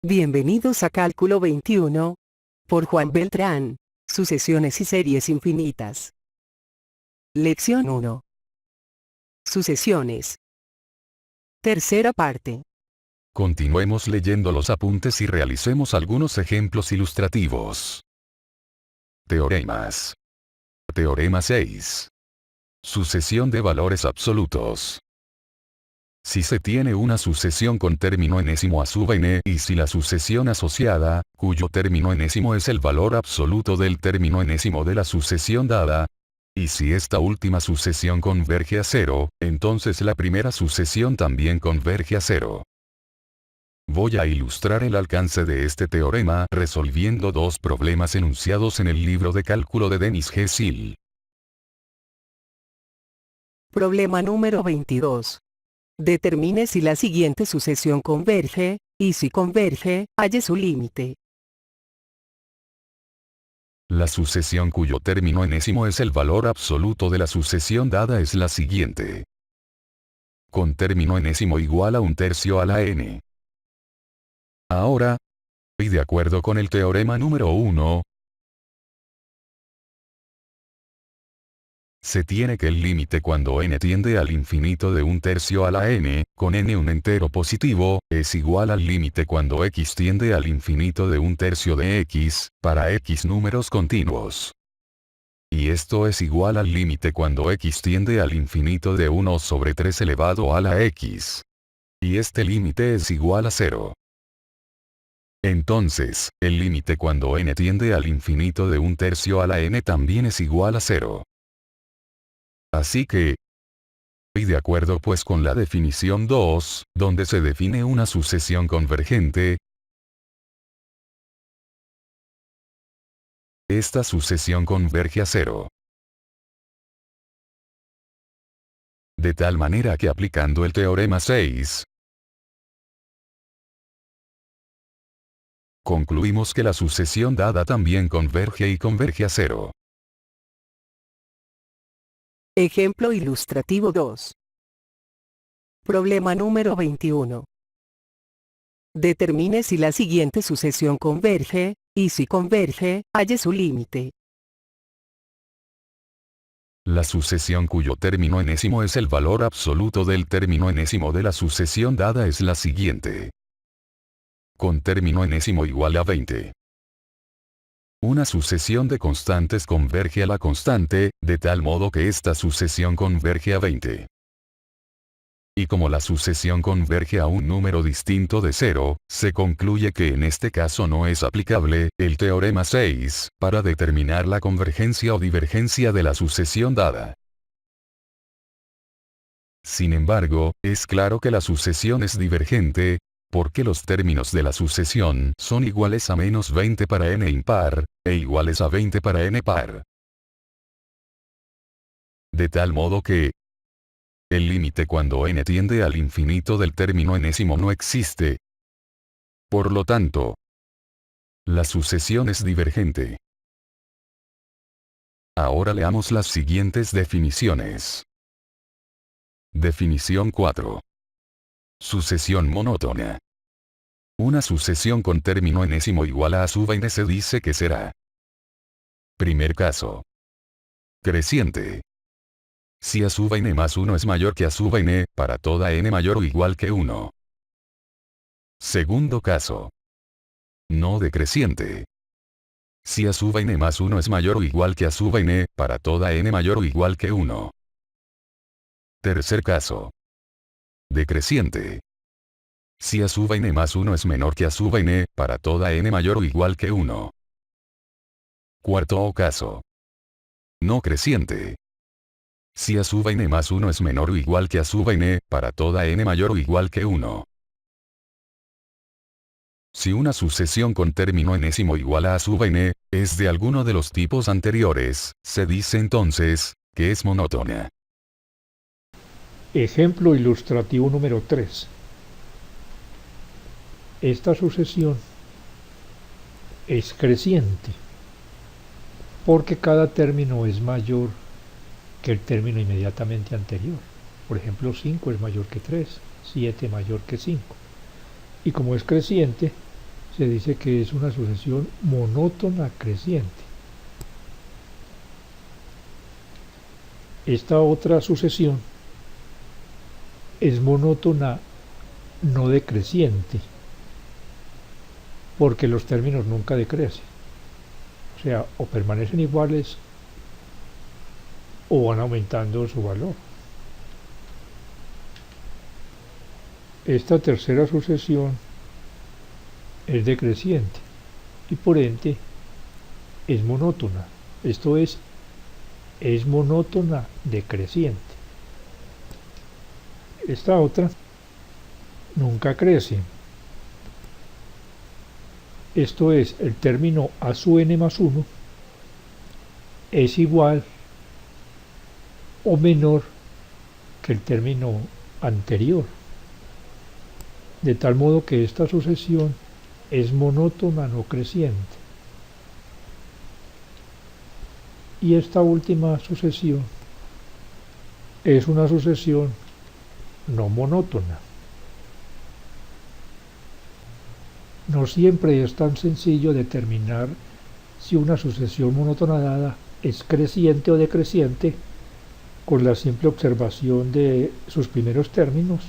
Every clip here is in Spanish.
Bienvenidos a Cálculo 21, por Juan Beltrán, Sucesiones y series infinitas. Lección 1. Sucesiones. Tercera parte. Continuemos leyendo los apuntes y realicemos algunos ejemplos ilustrativos. Teoremas. Teorema 6. Sucesión de valores absolutos. Si se tiene una sucesión con término enésimo a sub n, y si la sucesión asociada, cuyo término enésimo es el valor absoluto del término enésimo de la sucesión dada, y si esta última sucesión converge a cero, entonces la primera sucesión también converge a cero. Voy a ilustrar el alcance de este teorema resolviendo dos problemas enunciados en el libro de cálculo de Denis G. Sill. Problema número 22. Determine si la siguiente sucesión converge, y si converge, halle su límite. La sucesión cuyo término enésimo es el valor absoluto de la sucesión dada es la siguiente. Con término enésimo igual a 1/3 a la n. Ahora, y de acuerdo con el teorema número 1, se tiene que el límite cuando n tiende al infinito de 1/3 a la n, con n un entero positivo, es igual al límite cuando x tiende al infinito de 1/3 de x, para x números continuos. Y esto es igual al límite cuando x tiende al infinito de 1/3 elevado a la x. Y este límite es igual a 0. Entonces, el límite cuando n tiende al infinito de 1/3 a la n también es igual a 0. Así que, y de acuerdo pues con la definición 2, donde se define una sucesión convergente, esta sucesión converge a 0. De tal manera que aplicando el teorema 6, concluimos que la sucesión dada también converge y converge a 0. Ejemplo ilustrativo 2. Problema número 21. Determine si la siguiente sucesión converge, y si converge, halle su límite. La sucesión cuyo término enésimo es el valor absoluto del término enésimo de la sucesión dada es la siguiente. Con término enésimo igual a 20. Una sucesión de constantes converge a la constante, de tal modo que esta sucesión converge a 20. Y como la sucesión converge a un número distinto de 0, se concluye que en este caso no es aplicable el teorema 6 para determinar la convergencia o divergencia de la sucesión dada. Sin embargo, es claro que la sucesión es divergente, porque los términos de la sucesión son iguales a menos 20 para n impar, e iguales a 20 para n par. De tal modo que el límite cuando n tiende al infinito del término enésimo no existe. Por lo tanto, la sucesión es divergente. Ahora leamos las siguientes definiciones. Definición 4. Sucesión monótona. Una sucesión con término enésimo igual a sub n se dice que será. Primer caso. Creciente. Si a sub n más 1 es mayor que a sub n, para toda n mayor o igual que 1. Segundo caso. No decreciente. Si a sub n más 1 es mayor o igual que a sub n, para toda n mayor o igual que 1. Tercer caso. Decreciente. Si a sub n más 1 es menor que a sub n, para toda n mayor o igual que 1. Cuarto caso. No creciente. Si a sub n más 1 es menor o igual que a sub n, para toda n mayor o igual que 1. Si una sucesión con término enésimo igual a sub n, es de alguno de los tipos anteriores, se dice entonces, que es monótona. Ejemplo ilustrativo número 3. Esta sucesión es creciente porque cada término es mayor que el término inmediatamente anterior. Por ejemplo, 5 es mayor que 3, 7 mayor que 5. Y como es creciente, se dice que es una sucesión monótona creciente. Esta otra sucesión es monótona no decreciente, porque los términos nunca decrecen. O sea, o permanecen iguales o van aumentando su valor. Esta tercera sucesión es decreciente y por ende es monótona. Esto es monótona decreciente. Esta otra nunca crece. Esto es, el término a su n más 1 es igual o menor que el término anterior, de tal modo que esta sucesión es monótona no creciente. Y esta última sucesión es una sucesión no monótona. No siempre es tan sencillo determinar si una sucesión monótona dada es creciente o decreciente con la simple observación de sus primeros términos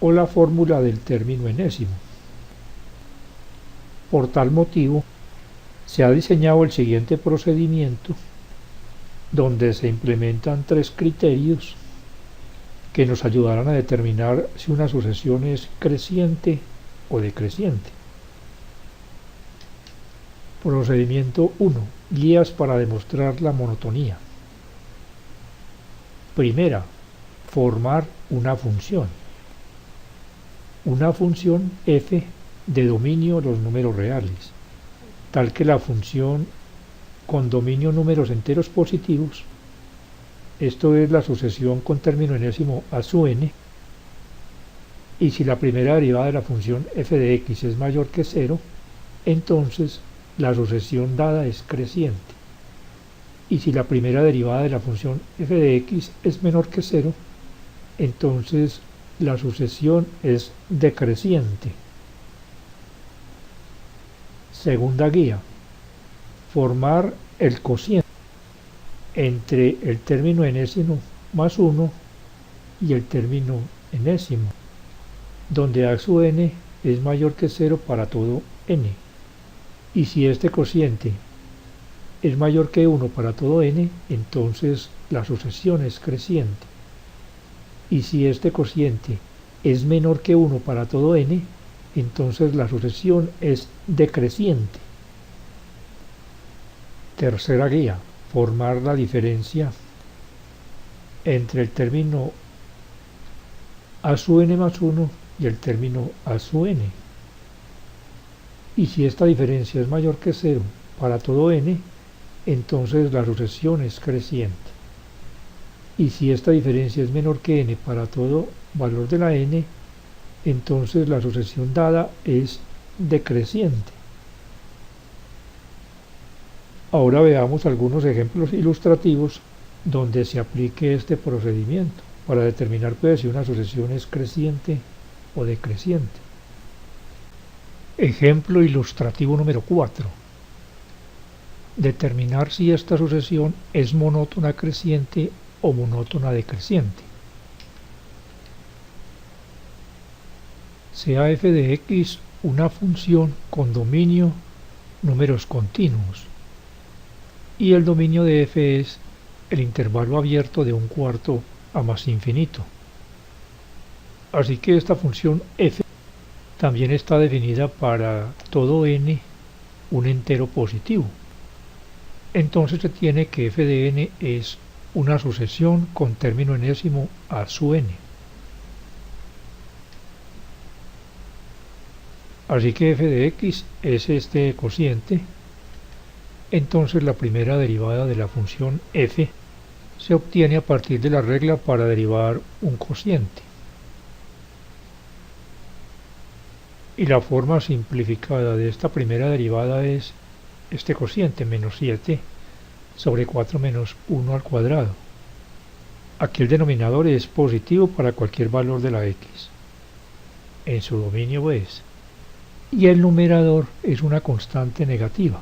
o la fórmula del término enésimo. Por tal motivo, se ha diseñado el siguiente procedimiento donde se implementan 3 criterios que nos ayudarán a determinar si una sucesión es creciente o decreciente. Procedimiento 1. Guías para demostrar la monotonía. Primera, formar una función. Una función f de dominio los números reales, tal que la función con dominio números enteros positivos, esto es la sucesión con término enésimo a su n, y si la primera derivada de la función f de x es mayor que 0, entonces la sucesión dada es creciente. Y si la primera derivada de la función f de x es menor que 0, entonces la sucesión es decreciente. Segunda guía. Formar el cociente entre el término enésimo más 1 y el término enésimo, donde a sub n es mayor que 0 para todo n. Y si este cociente es mayor que 1 para todo n, entonces la sucesión es creciente. Y si este cociente es menor que 1 para todo n, entonces la sucesión es decreciente. Tercera guía. Formar la diferencia entre el término a su n más 1 y el término a su n. Y si esta diferencia es mayor que 0 para todo n, entonces la sucesión es creciente. Y si esta diferencia es menor que n para todo valor de la n, entonces la sucesión dada es decreciente. Ahora veamos algunos ejemplos ilustrativos donde se aplique este procedimiento para determinar si una sucesión es creciente o decreciente. Ejemplo ilustrativo número 4. Determinar si esta sucesión es monótona creciente o monótona decreciente. Sea f de x una función con dominio números continuos y el dominio de f es el intervalo abierto de 1/4 a más infinito. Así que esta función f también está definida para todo n un entero positivo. Entonces se tiene que f de n es una sucesión con término enésimo a su n. Así que f de x es este cociente. Entonces la primera derivada de la función f se obtiene a partir de la regla para derivar un cociente. Y la forma simplificada de esta primera derivada es este cociente, menos 7 sobre 4 menos 1 al cuadrado. Aquí el denominador es positivo para cualquier valor de la x. En su dominio es. y el numerador es una constante negativa.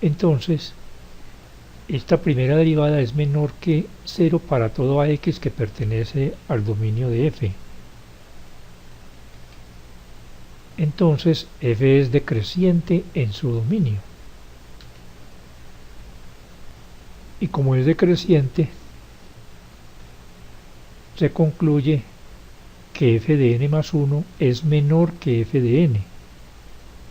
Entonces, esta primera derivada es menor que 0 para todo ax que pertenece al dominio de f. Entonces, f es decreciente en su dominio. Y como es decreciente, se concluye que f de n más 1 es menor que f de n.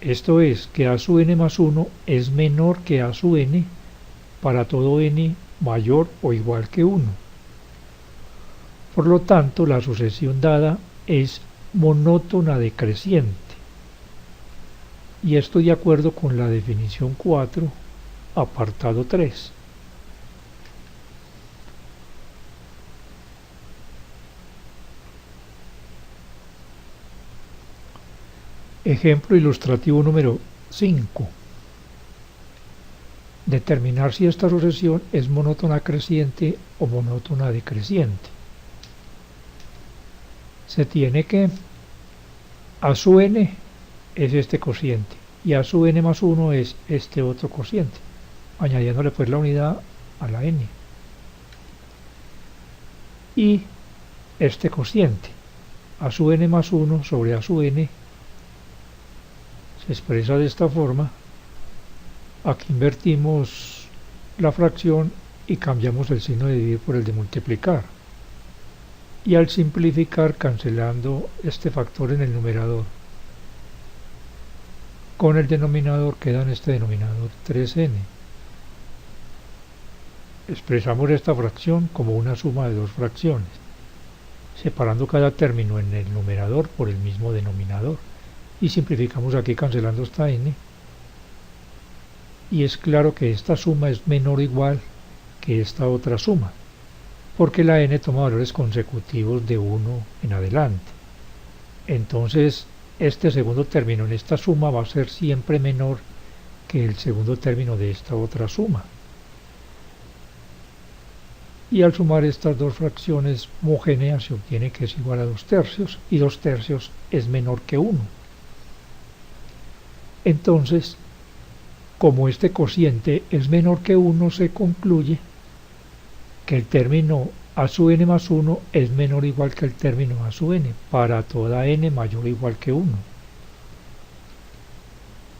Esto es, que a sub n más 1 es menor que a sub n para todo n mayor o igual que 1. Por lo tanto, la sucesión dada es monótona decreciente. Y estoy de acuerdo con la definición 4, apartado 3. Ejemplo ilustrativo número 5. Determinar si esta sucesión es monótona creciente o monótona decreciente. Se tiene que a sub n es este cociente y a sub n más 1 es este otro cociente, añadiéndole pues la unidad a la n. Y este cociente, a sub n más 1 sobre a sub n, se expresa de esta forma. Aquí invertimos la fracción y cambiamos el signo de dividir por el de multiplicar. Y al simplificar, cancelando este factor en el numerador, con el denominador queda en este denominador 3n. Expresamos esta fracción como una suma de dos fracciones, separando cada término en el numerador por el mismo denominador. Y simplificamos aquí cancelando esta n. Y es claro que esta suma es menor o igual que esta otra suma, porque la n toma valores consecutivos de 1 en adelante. Entonces, este segundo término en esta suma va a ser siempre menor que el segundo término de esta otra suma. Y al sumar estas dos fracciones homogéneas se obtiene que es igual a 2/3, y 2/3 es menor que 1. Entonces, como este cociente es menor que 1, se concluye que el término a sub n más 1 es menor o igual que el término a sub n para toda n mayor o igual que 1.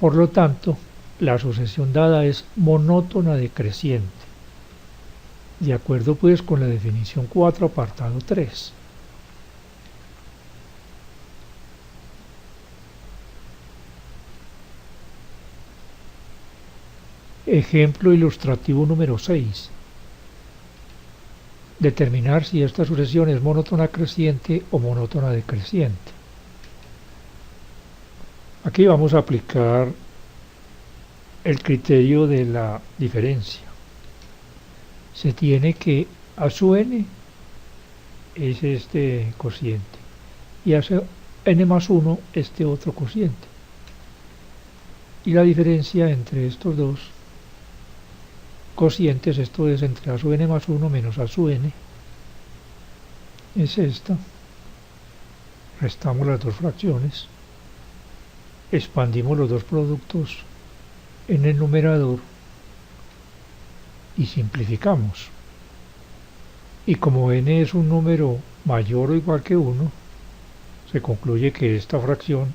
Por lo tanto, la sucesión dada es monótona decreciente, de acuerdo pues con la definición 4, apartado 3. Ejemplo ilustrativo número 6. Determinar si esta sucesión es monótona creciente o monótona decreciente. Aquí vamos a aplicar el criterio de la diferencia. Se tiene que a sub n es este cociente y a sub n más 1 este otro cociente. Y la diferencia entre estos dos cocientes, esto es entre a sub n más 1 menos a sub n, es esta. Restamos las dos fracciones, expandimos los dos productos en el numerador y simplificamos. Y como n es un número mayor o igual que 1, se concluye que esta fracción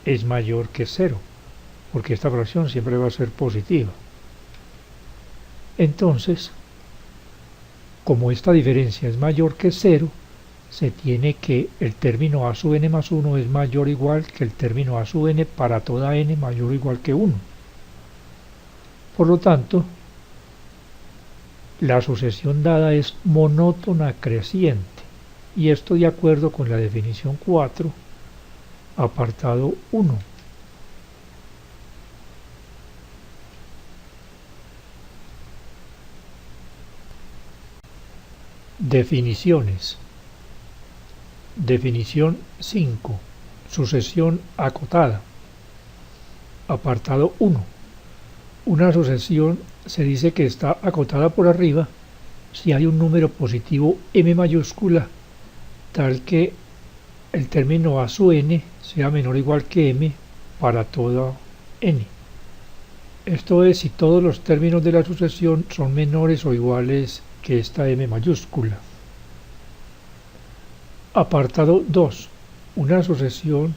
es mayor que 0, porque esta fracción siempre va a ser positiva. Entonces, como esta diferencia es mayor que 0, se tiene que el término a sub n más 1 es mayor o igual que el término a sub n para toda n mayor o igual que 1. Por lo tanto, la sucesión dada es monótona creciente, y esto de acuerdo con la definición 4, apartado 1. Definiciones. Definición 5. Sucesión acotada. Apartado 1. Una sucesión se dice que está acotada por arriba si hay un número positivo m mayúscula tal que el término a sub n sea menor o igual que m para toda n. Esto es si todos los términos de la sucesión son menores o iguales que esta m mayúscula. Apartado 2. Una sucesión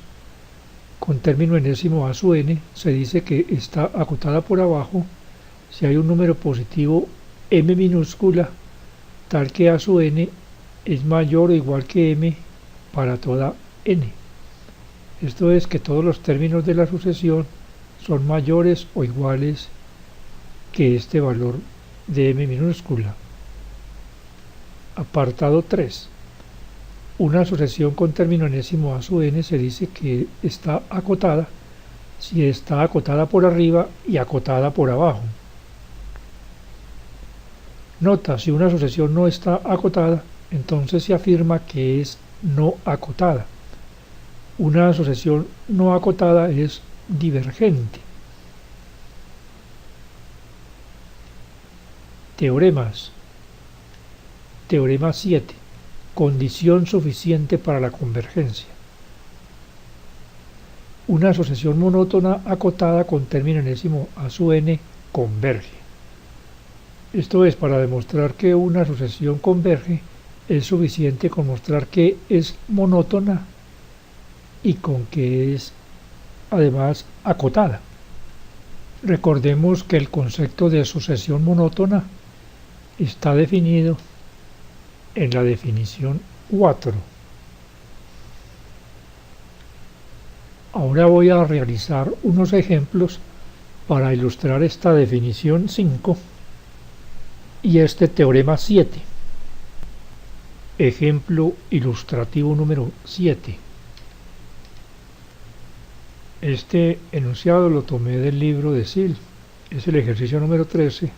con término enésimo a sub n se dice que está acotada por abajo si hay un número positivo m minúscula tal que a sub n es mayor o igual que m para toda n. Esto es que todos los términos de la sucesión son mayores o iguales que este valor de m minúscula. Apartado 3. Una sucesión con término enésimo a sub n se dice que está acotada si está acotada por arriba y acotada por abajo. Nota, si una sucesión no está acotada, entonces se afirma que es no acotada. Una sucesión no acotada es divergente. Teoremas. Teorema 7. Condición suficiente para la convergencia. Una sucesión monótona acotada con término enésimo a sub n converge. Esto es, para demostrar que una sucesión converge, es suficiente con mostrar que es monótona y con que es además acotada. Recordemos que el concepto de sucesión monótona está definido en la definición 4. Ahora voy a realizar unos ejemplos para ilustrar esta definición 5 y este teorema 7. Ejemplo ilustrativo número 7. Este enunciado lo tomé del libro de Sill. Es el ejercicio número 13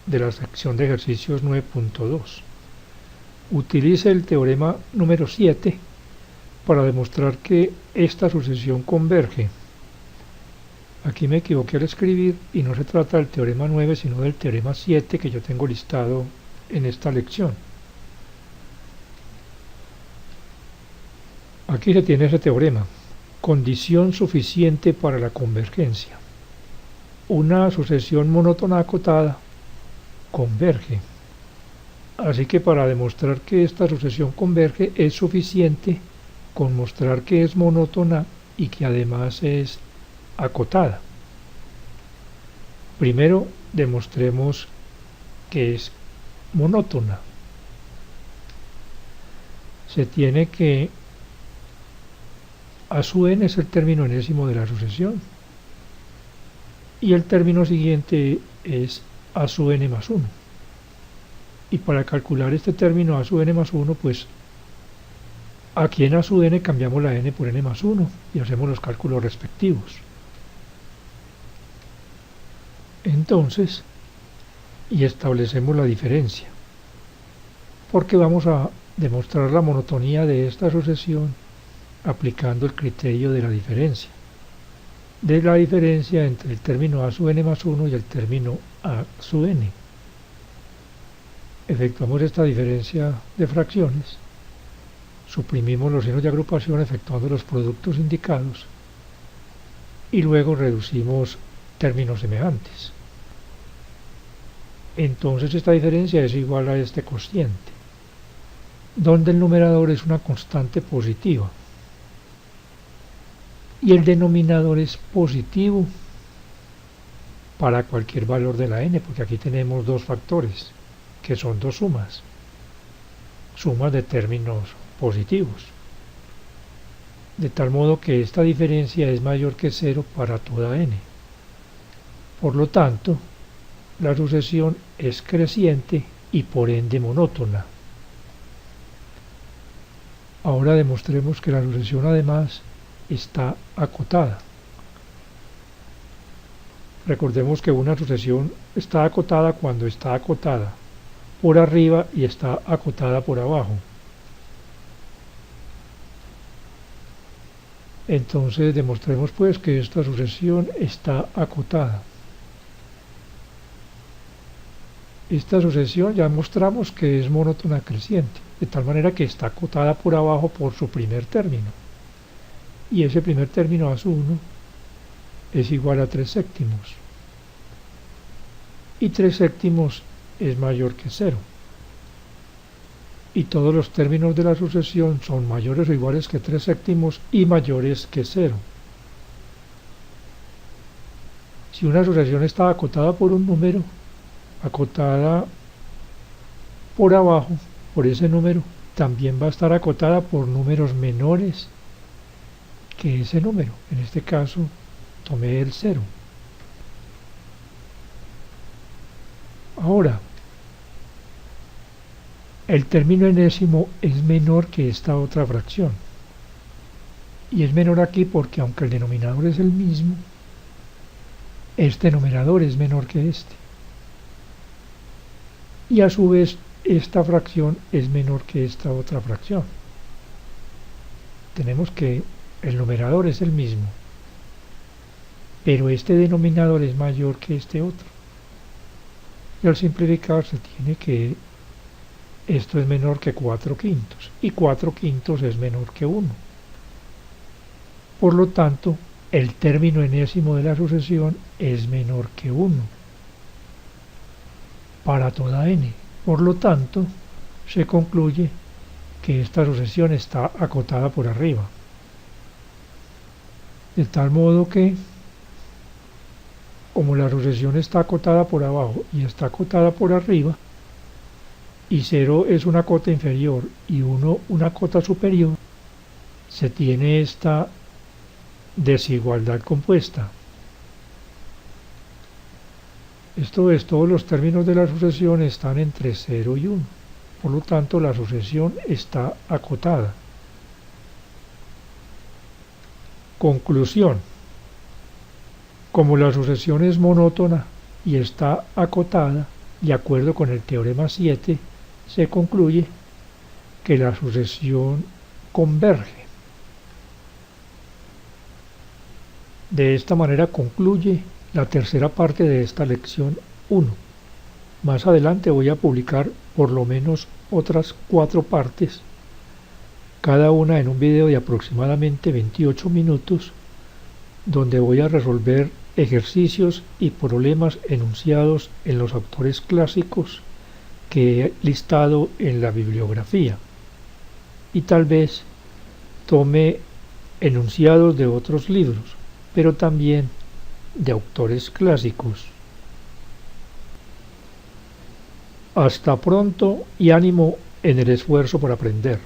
de la sección de ejercicios 9.2. Utilice el teorema número 7 para demostrar que esta sucesión converge. Aquí me equivoqué al escribir y no se trata del teorema 9 sino del teorema 7 que yo tengo listado en esta lección. Aquí se tiene ese teorema. Condición suficiente para la convergencia. Una sucesión monótona acotada converge. Así que para demostrar que esta sucesión converge es suficiente con mostrar que es monótona y que además es acotada. Primero demostremos que es monótona. Se tiene que a sub n es el término enésimo de la sucesión y el término siguiente es a sub n más 1. Y para calcular este término a sub n más 1, pues aquí en a sub n cambiamos la n por n más 1 y hacemos los cálculos respectivos. Entonces, y establecemos la diferencia, porque vamos a demostrar la monotonía de esta sucesión aplicando el criterio de la diferencia entre el término a sub n más 1 y el término a sub n. Efectuamos esta diferencia de fracciones, suprimimos los signos de agrupación efectuando los productos indicados y luego reducimos términos semejantes. Entonces esta diferencia es igual a este cociente, donde el numerador es una constante positiva y el denominador es positivo para cualquier valor de la n, porque aquí tenemos dos factores, que son dos sumas de términos positivos, de tal modo que esta diferencia es mayor que 0 para toda n. Por lo tanto, la sucesión es creciente y por ende monótona. Ahora demostremos que la sucesión además está acotada. Recordemos que una sucesión está acotada cuando está acotada por arriba y está acotada por abajo. Entonces demostremos pues que esta sucesión está acotada. Esta sucesión ya mostramos que es monótona creciente, de tal manera que está acotada por abajo por su primer término. Y ese primer término A1 es igual a 3 séptimos. Y 3 séptimos es mayor que 0. Y todos los términos de la sucesión son mayores o iguales que 3 séptimos y mayores que 0. Si una sucesión está acotada por un número, acotada por abajo, por ese número, también va a estar acotada por números menores que ese número. En este caso, tomé el 0. Ahora, el término enésimo es menor que esta otra fracción. Y es menor aquí porque aunque el denominador es el mismo, este numerador es menor que este. Y a su vez, esta fracción es menor que esta otra fracción. Tenemos que el numerador es el mismo, pero este denominador es mayor que este otro. Y al simplificar se tiene que esto es menor que 4/5 y 4/5 es menor que 1. Por lo tanto, el término enésimo de la sucesión es menor que 1 para toda n. Por lo tanto, se concluye que esta sucesión está acotada por arriba. De tal modo que, como la sucesión está acotada por abajo y está acotada por arriba, y 0 es una cota inferior y 1 una cota superior, se tiene esta desigualdad compuesta. Esto es, todos los términos de la sucesión están entre 0 y 1. Por lo tanto, la sucesión está acotada. Conclusión. Como la sucesión es monótona y está acotada, de acuerdo con el teorema 7, se concluye que la sucesión converge. De esta manera concluye la tercera parte de esta lección 1. Más adelante voy a publicar por lo menos otras 4 partes, cada una en un video de aproximadamente 28 minutos, donde voy a resolver ejercicios y problemas enunciados en los autores clásicos que he listado en la bibliografía, y tal vez tome enunciados de otros libros, pero también de autores clásicos. Hasta pronto y ánimo en el esfuerzo por aprender.